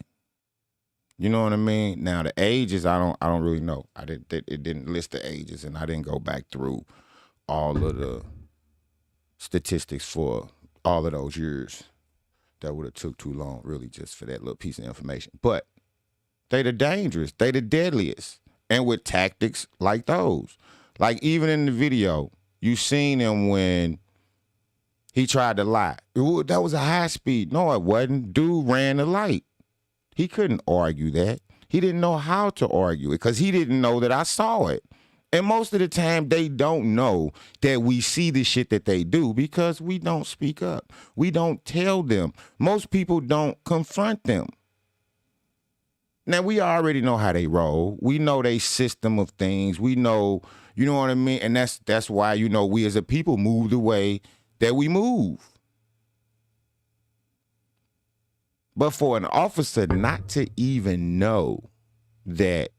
You know what I mean? Now the ages, I don't really know. It didn't list the ages, and I didn't go back through all of the statistics for all of those years. That would have took too long, really, just for that little piece of information. But they the dangerous, they the deadliest, and with tactics like those. Like even in the video, you seen him when he tried to lie. That was a high speed. No, it wasn't. Dude ran the light. He couldn't argue that. He didn't know how to argue it because he didn't know that I saw it. And most of the time, they don't know that we see the shit that they do because we don't speak up. We don't tell them. Most people don't confront them. Now, we already know how they roll. We know their system of things. We know, you know what I mean? And that's why, you know, we as a people move the way that we move. But for an officer not to even know that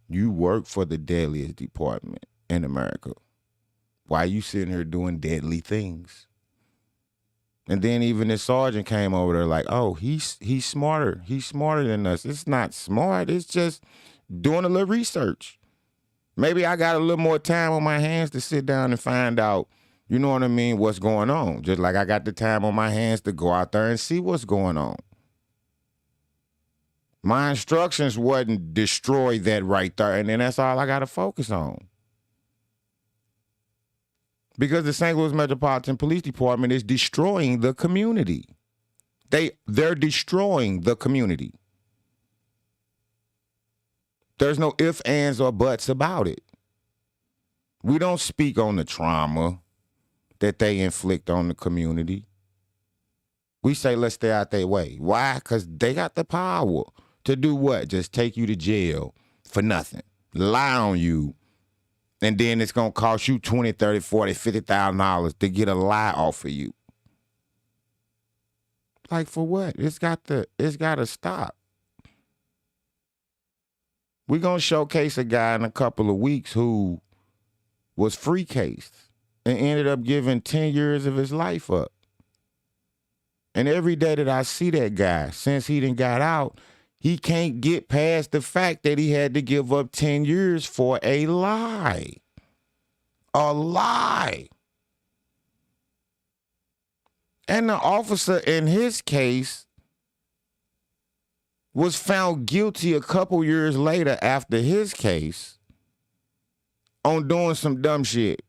you work for the deadliest department in America, why you sitting here doing deadly things? And then even the sergeant came over there like, oh, he's smarter. He's smarter than us. It's not smart. It's just doing a little research. Maybe I got a little more time on my hands to sit down and find out, you know what I mean, what's going on. Just like I got the time on my hands to go out there and see what's going on. My instructions wasn't destroy that right there, and then that's all I got to focus on. Because the St. Louis Metropolitan Police Department is destroying the community. They're destroying the community. There's no ifs, ands, or buts about it. We don't speak on the trauma that they inflict on the community. We say, let's stay out their way. Why? Because they got the power to do what? Just take you to jail for nothing. Lie on you. And then it's going to cost you $20, $30, $40, $50,000 to get a lie off of you. Like for what? It's got to stop. We're going to showcase a guy in a couple of weeks who was free cased and ended up giving 10 years of his life up. And every day that I see that guy, since he done got out, he can't get past the fact that he had to give up 10 years for a lie. A lie. And the officer in his case was found guilty a couple years later after his case on doing some dumb shit.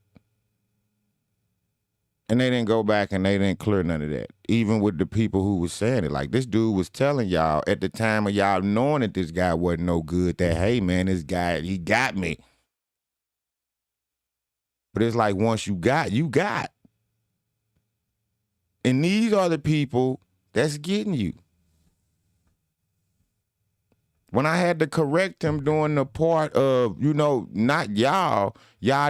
And they didn't go back and they didn't clear none of that. Even with the people who was saying it. Like this dude was telling y'all at the time of y'all knowing that this guy wasn't no good, that, hey man, this guy, he got me. But it's like once you got, you got. And these are the people that's getting you. When I had to correct him during the part of, not y'all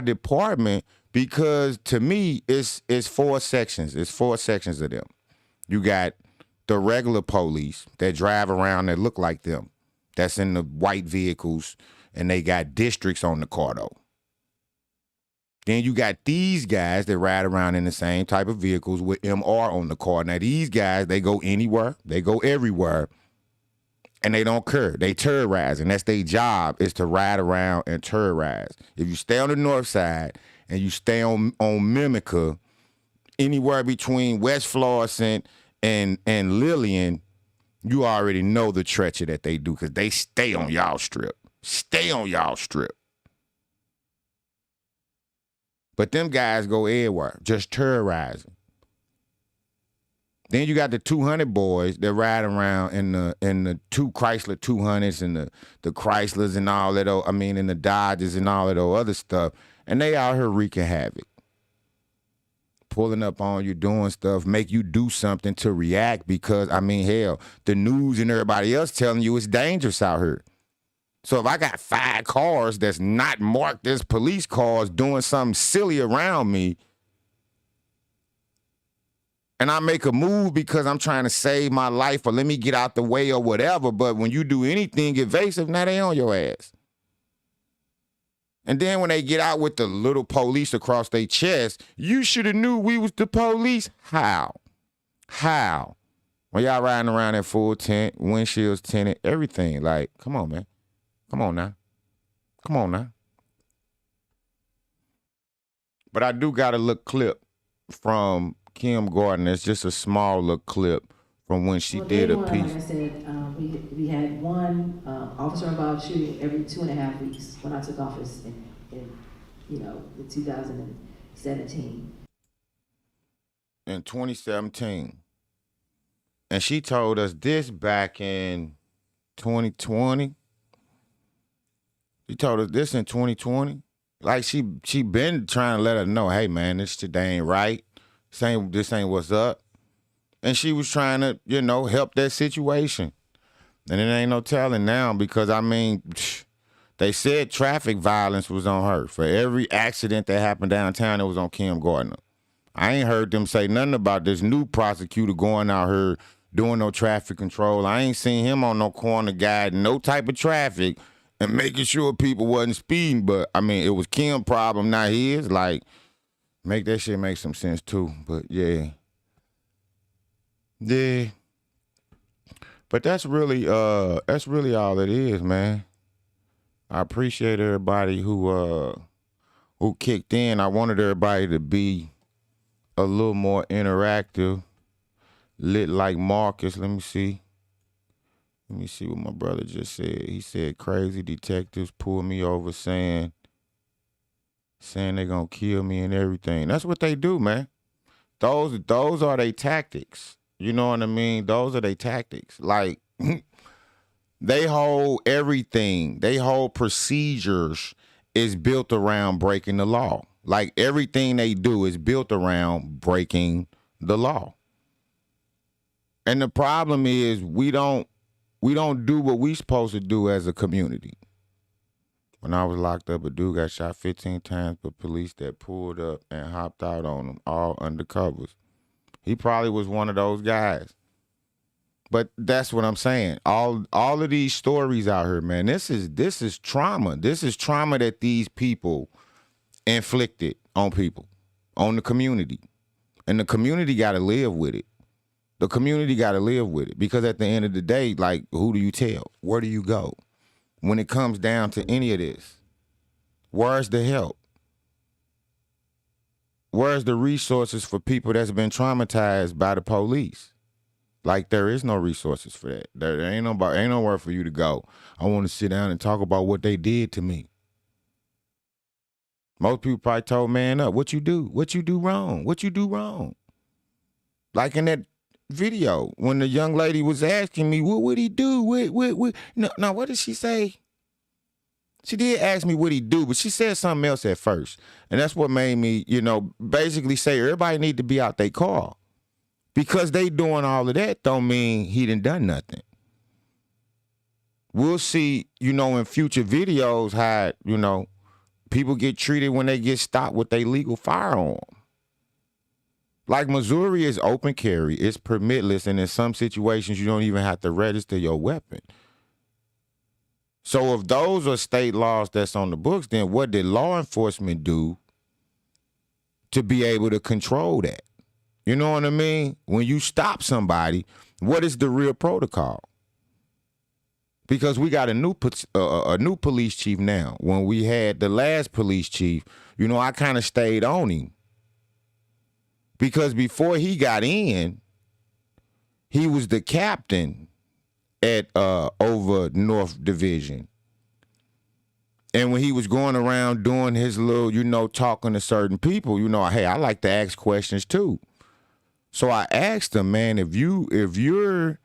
department, because to me, it's 4 sections. It's 4 sections of them. You got the regular police that drive around that look like them. That's in the white vehicles, and they got districts on the car, though. Then you got these guys that ride around in the same type of vehicles with MR on the car. Now, these guys, they go anywhere. They go everywhere. And they don't care. They terrorize. And that's their job, is to ride around and terrorize. If you stay on the north side and you stay on Mimica, anywhere between West Florissant and Lillian, you already know the treachery that they do, because they stay on y'all strip. Stay on y'all strip. But them guys go everywhere, just terrorizing. Then you got the 200 boys that ride around in the 2 Chrysler 200s and the Chryslers and all that, and the Dodges and all that other stuff. And they out here wreaking havoc. Pulling up on you, doing stuff, make you do something to react because, hell, the news and everybody else telling you it's dangerous out here. So if I got 5 cars that's not marked as police cars doing something silly around me, and I make a move because I'm trying to save my life or let me get out the way or whatever, but when you do anything evasive, now they on your ass. And then when they get out with the little police across their chest, you should have knew we was the police. How? When y'all riding around in full tent, windshields tinted, everything. Like, come on, man. Come on now. But I do got a little clip from Kim Gordon. It's just a small little clip from when she did a piece. Like I said, we had one officer-involved shooting every 2.5 weeks when I took office in 2017. In 2017. And she told us this back in 2020. She told us this in 2020. Like she been trying to let her know, hey man, this shit ain't right. This ain't what's up. And she was trying to, help that situation. And it ain't no telling now because, they said traffic violence was on her. For every accident that happened downtown, it was on Kim Gardner. I ain't heard them say nothing about this new prosecutor going out here doing no traffic control. I ain't seen him on no corner guiding no type of traffic and making sure people wasn't speeding. But, it was Kim's problem, not his. Like, make that shit make some sense, too. But, yeah. Yeah. But that's really all it is, man. I appreciate everybody who kicked in. I wanted everybody to be a little more interactive, lit like Marcus. Let me see. Let me see what my brother just said. He said crazy detectives pull me over saying they gonna kill me and everything. That's what they do, man. Those are their tactics. You know what I mean? Those are their tactics. Like they hold everything. They hold procedures is built around breaking the law. Like everything they do is built around breaking the law. And the problem is we don't do what we supposed to do as a community. When I was locked up, a dude got shot 15 times by police that pulled up and hopped out on him, all undercovers. He probably was one of those guys. But that's what I'm saying. All of these stories out here, man, this is trauma. This is trauma that these people inflicted on people, on the community. And the community got to live with it. The community got to live with it. Because at the end of the day, like, who do you tell? Where do you go? When it comes down to any of this, where's the help? Where's the resources for people that's been traumatized by the police? Like, there is no resources for that. There ain't nowhere for you to go. I want to sit down and talk about what they did to me. Most people probably told man up. What you do? What you do wrong? What you do wrong? Like in that video, when the young lady was asking me, what would he do? What? No, what did she say? She did ask me what he do, but she said something else at first. And that's what made me, basically say everybody need to be out their car. Because they doing all of that don't mean he done nothing. We'll see, in future videos how, people get treated when they get stopped with a legal firearm. Like Missouri is open carry, it's permitless, and in some situations you don't even have to register your weapon. So if those are state laws that's on the books, then what did law enforcement do to be able to control that? You know what I mean? When you stop somebody, what is the real protocol? Because we got a new police chief now. When we had the last police chief, I kind of stayed on him. Because before he got in, he was the captain at over North Division. And when he was going around doing his little, talking to certain people, hey, I like to ask questions too. So I asked him, man, if you're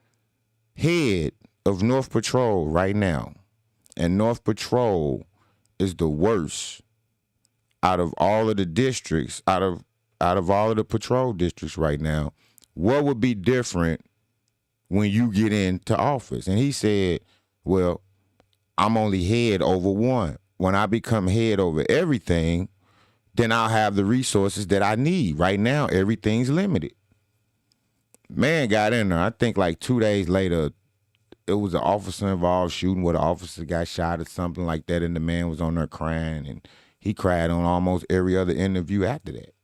head of North Patrol right now, and North Patrol is the worst out of all of the districts, out of all of the patrol districts right now, what would be different when you get into office? And he said, well, I'm only head over one. When I become head over everything, then I'll have the resources that I need. Right now, everything's limited. Man got in there. I think like 2 days later, it was an officer involved shooting where the officer got shot or something like that, and the man was on there crying, and he cried on almost every other interview after that.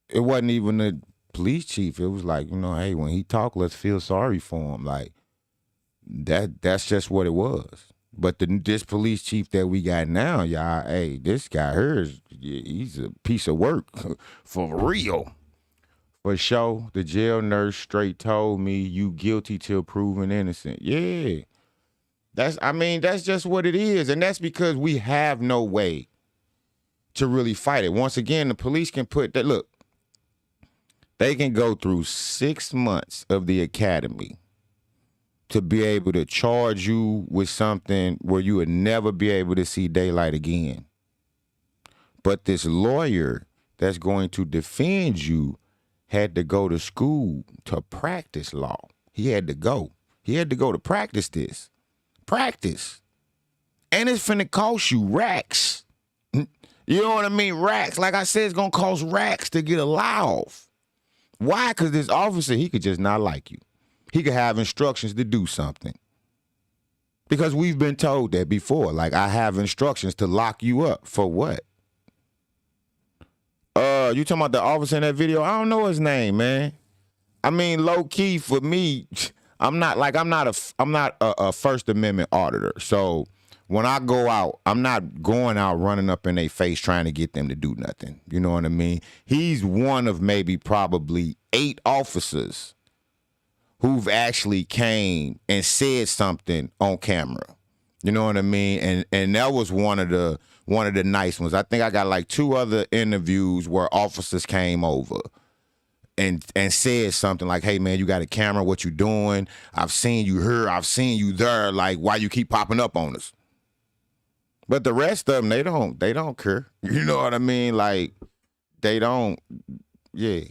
It wasn't even the police chief. It was like, hey, when he talk, let's feel sorry for him. Like, that's just what it was. But this police chief that we got now, y'all, hey, this guy here, he's a piece of work for real. For sure, the jail nurse straight told me you guilty till proven innocent. Yeah. That's just what it is. And that's because we have no way to really fight it. Once again, the police can put that, look, they can go through 6 months of the academy to be able to charge you with something where you would never be able to see daylight again. But this lawyer that's going to defend you had to go to school to practice law. He had to go. He had to go to practice this. Practice. And it's finna cost you racks. You know what I mean? Racks. Like I said, it's gonna cost racks to get a lie off. Why? Because this officer, he could just not like you. He could have instructions to do something. Because we've been told that before. Like, I have instructions to lock you up. For what? You talking about the officer in that video? I don't know his name, man. I mean, low key for me, I'm not a First Amendment auditor. So when I go out, I'm not going out running up in their face trying to get them to do nothing. You know what I mean? He's one of maybe probably 8 officers who've actually came and said something on camera. You know what I mean? And that was one of the nice ones. I think I got like 2 other interviews where officers came over and said something like, "Hey man, you got a camera, what you doing? I've seen you here, I've seen you there, like why you keep popping up on us?" But the rest of them, they don't care. You know what I mean? Like they don't, yeah.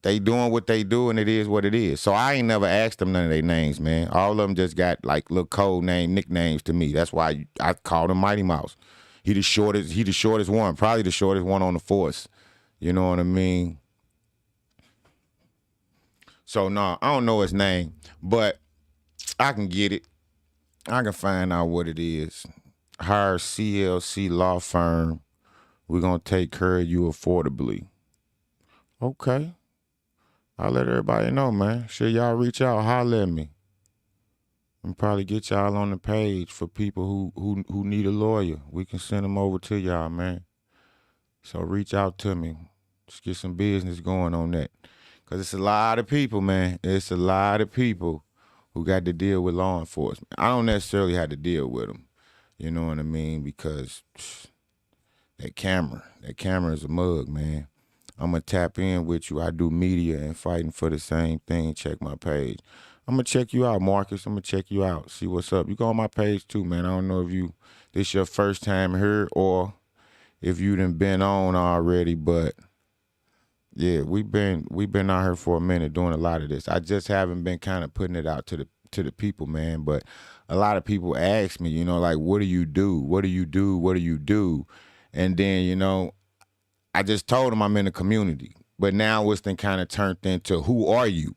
They doing what they do, and it is what it is. So I ain't never asked them none of their names, man. All of them just got like little code name nicknames to me. That's why I called him Mighty Mouse. He the shortest one, probably the shortest one on the force. You know what I mean? So no, I don't know his name, but I can get it. I can find out what it is. Hire CLC law firm. We're gonna take care of you affordably. Okay. I'll let everybody know, man. Should y'all reach out, holler at me. And probably get y'all on the page for people who need a lawyer. We can send them over to y'all, man. So reach out to me. Let's get some business going on that. Because it's a lot of people, man. It's a lot of people who got to deal with law enforcement. I don't necessarily have to deal with them. You know what I mean? Because that camera is a mug, man. I'm going to tap in with you. I do media and fighting for the same thing. Check my page. I'm going to check you out, Marcus. I'm going to check you out. See what's up. You go on my page too, man. I don't know if this your first time here or if you done been on already, but yeah, we've been out here for a minute doing a lot of this. I just haven't been kind of putting it out to the people, man. But a lot of people ask me, you know, like, what do you do? What do you do? What do you do? And then, you know, I just told them I'm in the community, but now it's then kind of turned into, who are you?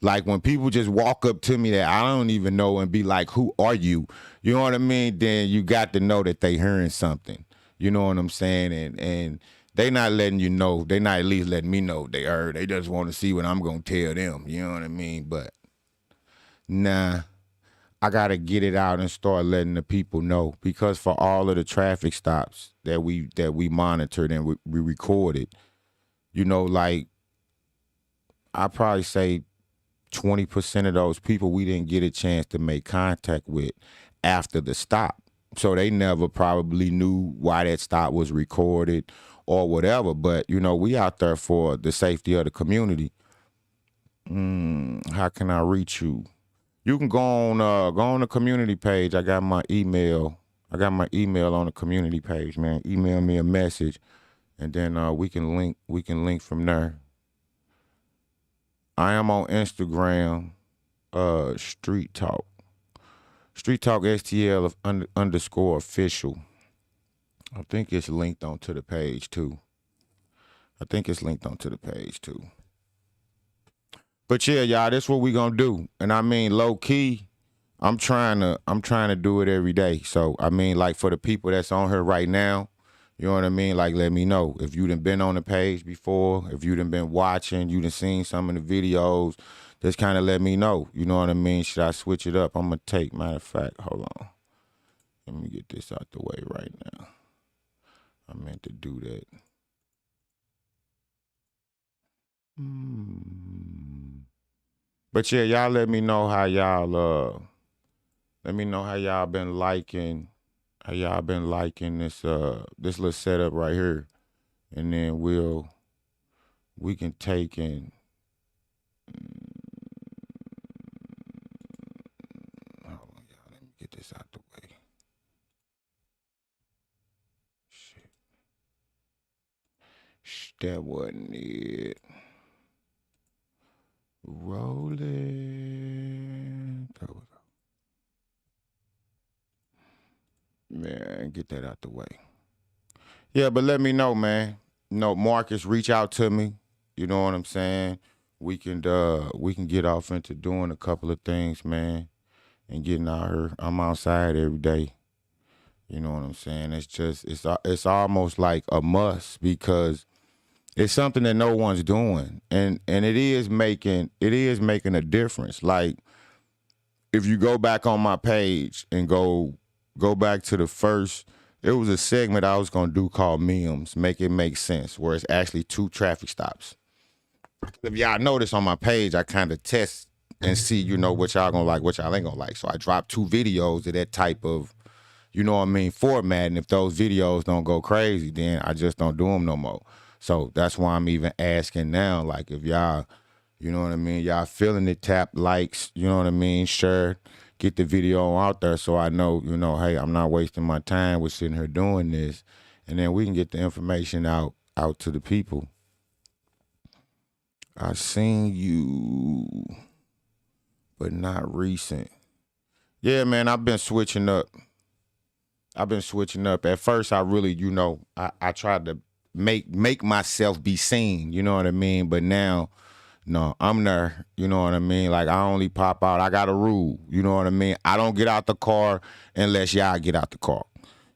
Like when people just walk up to me that I don't even know and be like, who are you? You know what I mean? Then you got to know that they hearing something. You know what I'm saying? And they not letting you know. They not at least letting me know they heard. They just want to see what I'm going to tell them. You know what I mean? But nah. I got to get it out and start letting the people know, because for all of the traffic stops that we monitored and we recorded, you know, like I probably say 20% of those people we didn't get a chance to make contact with after the stop. So they never probably knew why that stop was recorded or whatever. But, you know, we out there for the safety of the community. How can I reach you? You can go on the community page. I got my email. on the community page, man. Email me a message, and then we can link from there. I am on Instagram, Street Talk STL _ official. I think it's linked onto the page too. But yeah, y'all, that's what we gonna do. And I mean, low key, I'm trying to do it every day. So I mean, like for the people that's on here right now, you know what I mean? Like, let me know if you done been on the page before, if you done been watching, you done seen some of the videos. Just kind of let me know. You know what I mean? Should I switch it up? I'm gonna take. Matter of fact, hold on. Let me get this out the way right now. I meant to do that. But yeah, y'all let me know how y'all been liking this this little setup right here. And then we can take and hold on, y'all, let me get this out the way. Shit. That wasn't it. Rolling. There we go. Man, get that out the way. Yeah, but let me know, man. No, Marcus, reach out to me. You know what I'm saying? We can get off into doing a couple of things, man, and getting out here. I'm outside every day. You know what I'm saying? It's almost like a must, because it's something that no one's doing, and it is making a difference. Like if you go back on my page and go go back to the first. It was a segment I was gonna do called memes, make it make sense, where it's actually 2 traffic stops. If y'all notice on my page, I kind of test and see, what y'all gonna like, what y'all ain't gonna like. So I dropped 2 videos of that type of, format. And if those videos don't go crazy, then I just don't do them no more. So that's why I'm even asking now, like, if y'all, y'all feeling it, tap likes, share, get the video out there so I know, hey, I'm not wasting my time with sitting here doing this. And then we can get the information out to the people. I seen you, but not recent. Yeah, man, I've been switching up. At first, I really, I tried to make myself be seen, you know what I mean? But now, no, I'm there, you know what I mean? Like, I only pop out. I got a rule, you know what I mean? I don't get out the car unless y'all get out the car.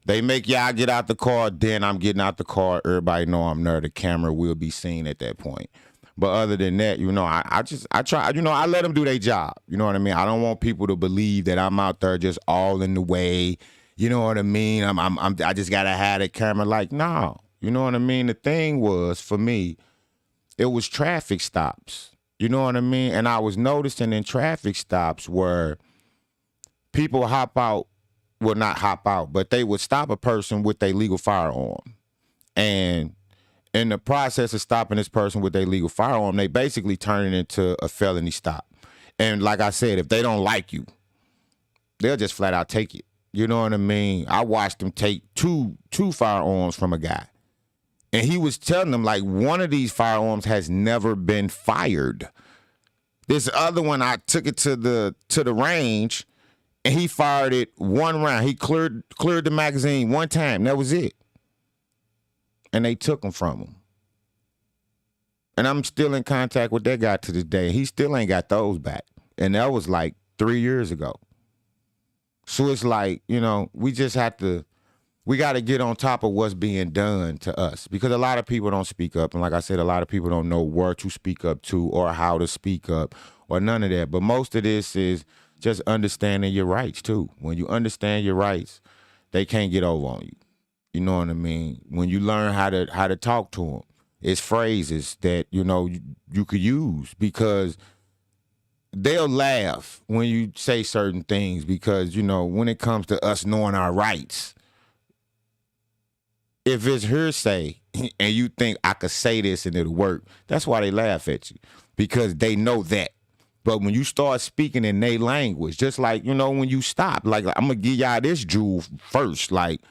They make y'all get out the car, then I'm getting out the car. Everybody know I'm there. The camera will be seen at that point. But other than that, I try, I let them do their job. You know what I mean? I don't want people to believe that I'm out there just all in the way. You know what I mean? I just gotta have the camera. Like, no. You know what I mean? The thing was, for me, it was traffic stops. You know what I mean? And I was noticing in traffic stops where people hop out, well, not hop out, but they would stop a person with a legal firearm. And in the process of stopping this person with a legal firearm, they basically turn it into a felony stop. And like I said, if they don't like you, they'll just flat out take it. You know what I mean? I watched them take two firearms from a guy. And he was telling them, like, one of these firearms has never been fired. This other one, I took it to the range, and he fired it one round. He cleared the magazine one time. That was it. And they took them from him. And I'm still in contact with that guy to this day. He still ain't got those back. And that was like 3 years ago. So it's like, we just have to, we got to get on top of what's being done to us, because a lot of people don't speak up. And like I said, a lot of people don't know where to speak up to or how to speak up or none of that. But most of this is just understanding your rights too. When you understand your rights, they can't get over on you. You know what I mean? When you learn how to talk to them, it's phrases that, you could use, because they'll laugh when you say certain things, because, when it comes to us knowing our rights, if it's hearsay and you think I could say this and it'll work, that's why they laugh at you, because they know that. But when you start speaking in their language, just like, when you stop, like, I'm going to give y'all this jewel first. Like,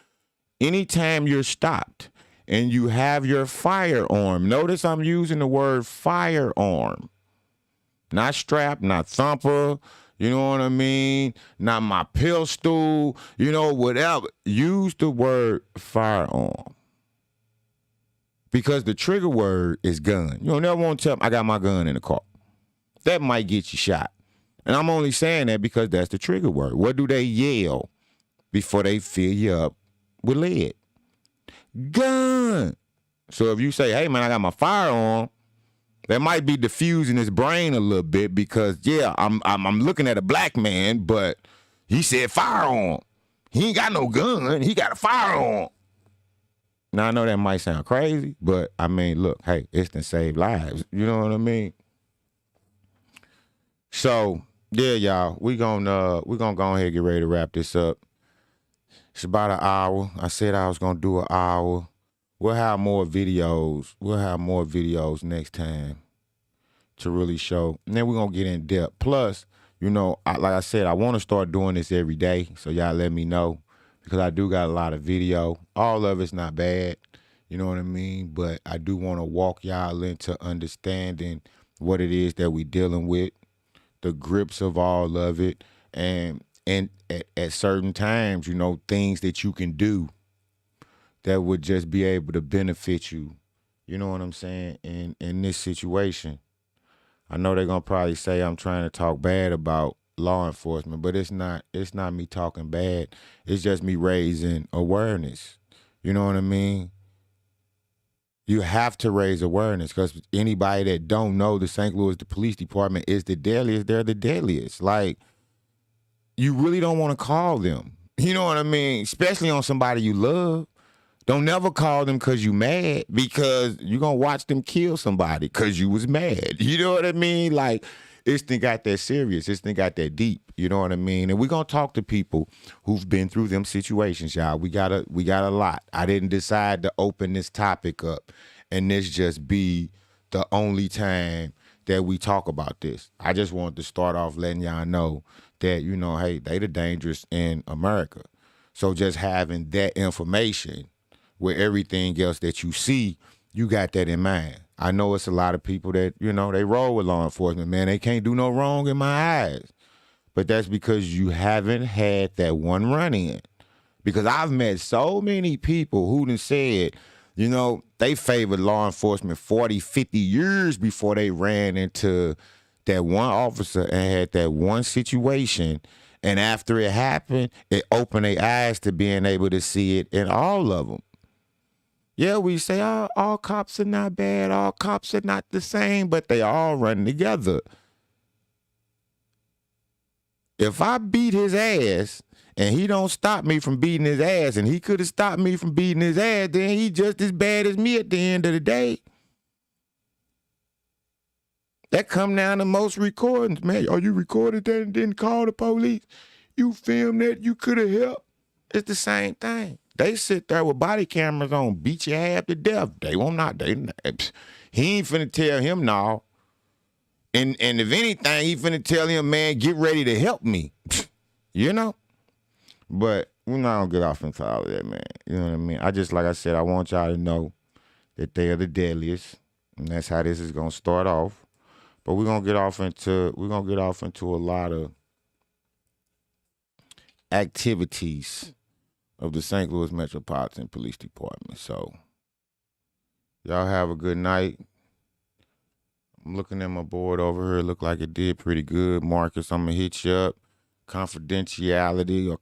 anytime you're stopped and you have your firearm, notice I'm using the word firearm. Not strap, not thumper, you know what I mean? Not my pistol, whatever. Use the word firearm. Because the trigger word is gun. You don't never want to tell them I got my gun in the car. That might get you shot. And I'm only saying that because that's the trigger word. What do they yell before they fill you up with lead? Gun. So if you say, hey, man, I got my firearm, that might be diffusing his brain a little bit, because, yeah, I'm looking at a black man, but he said firearm. He ain't got no gun. He got a firearm. Now, I know that might sound crazy, but, I mean, look, hey, it's to save lives. You know what I mean? So, yeah, y'all, we gonna go ahead and get ready to wrap this up. It's about an hour. I said I was going to do an hour. We'll have more videos. Next time to really show. And then we're going to get in depth. Plus, like I said, I want to start doing this every day. So y'all let me know, because I do got a lot of video. All of it's not bad. You know what I mean? But I do want to walk y'all into understanding what it is that we dealing with, the grips of all of it, and at certain times, things that you can do that would just be able to benefit you. You know what I'm saying? In this situation. I know they're going to probably say I'm trying to talk bad about law enforcement, but it's not me talking bad. It's just me raising awareness. You know what I mean? You have to raise awareness, because anybody that don't know, the St. Louis Police Department is the deadliest. They're the deadliest. Like, you really don't want to call them. You know what I mean? Especially on somebody you love. Don't never call them because you mad, because you going to watch them kill somebody because you was mad. You know what I mean? Like, this thing got that serious. This thing got that deep. You know what I mean? And we're going to talk to people who've been through them situations, y'all. We got a lot. I didn't decide to open this topic up and this just be the only time that we talk about this. I just wanted to start off letting y'all know that, you know, hey, they the dangerous in America. So just having that information with everything else that you see, you got that in mind. I know it's a lot of people that, you know, they roll with law enforcement, man. They can't do no wrong in my eyes. But that's because you haven't had that one run-in. Because I've met so many people who done said, you know, they favored law enforcement 40, 50 years before they ran into that one officer and had that one situation. And after it happened, it opened their eyes to being able to see it in all of them. Yeah, we say, oh, all cops are not bad, all cops are not the same, but they all run together. If I beat his ass and he don't stop me from beating his ass, and he could have stopped me from beating his ass, then he just as bad as me at the end of the day. That come down to most recordings, man. Oh, you recorded that and didn't call the police? You filmed that, you could have helped? It's the same thing. They sit there with body cameras on, beat your half to death. They won't not. He ain't finna tell him no. And if anything, he finna tell him, man, get ready to help me. You know? But we're not gonna get off into all of that, man. You know what I mean? Like I said, I want y'all to know that they are the deadliest. And that's how this is gonna start off. But we're gonna get off into a lot of activities of the St. Louis Metropolitan Police Department. So y'all have a good night. I'm looking at my board over here. It looked like it did pretty good. Marcus, I'm going to hit you up. Confidentiality or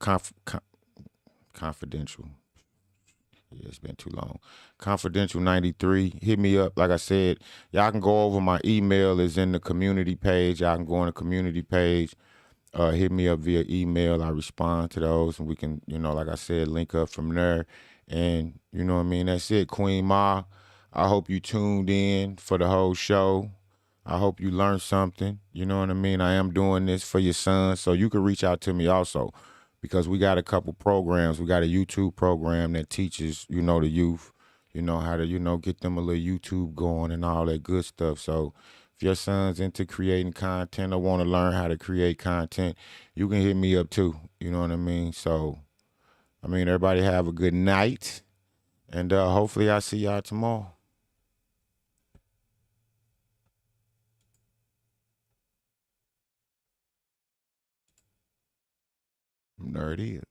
confidential. Yeah, it's been too long. Confidential 93. Hit me up. Like I said, y'all can go over. My email is in the community page. Y'all can go on the community page. Hit me up via email. I respond to those, and we can, you know, like I said, link up from there. And you know what I mean? That's it, Queen Ma. I hope you tuned in for the whole show. I hope you learned something. You know what I mean? I am doing this for your son, so you can reach out to me also, because we got a couple programs. We got a YouTube program that teaches, you know, the youth, you know, how to, you know, get them a little YouTube going and all that good stuff. So if your son's into creating content or want to learn how to create content, you can hit me up too. You know what I mean? So, I mean, everybody have a good night, and hopefully I'll see y'all tomorrow. There it is.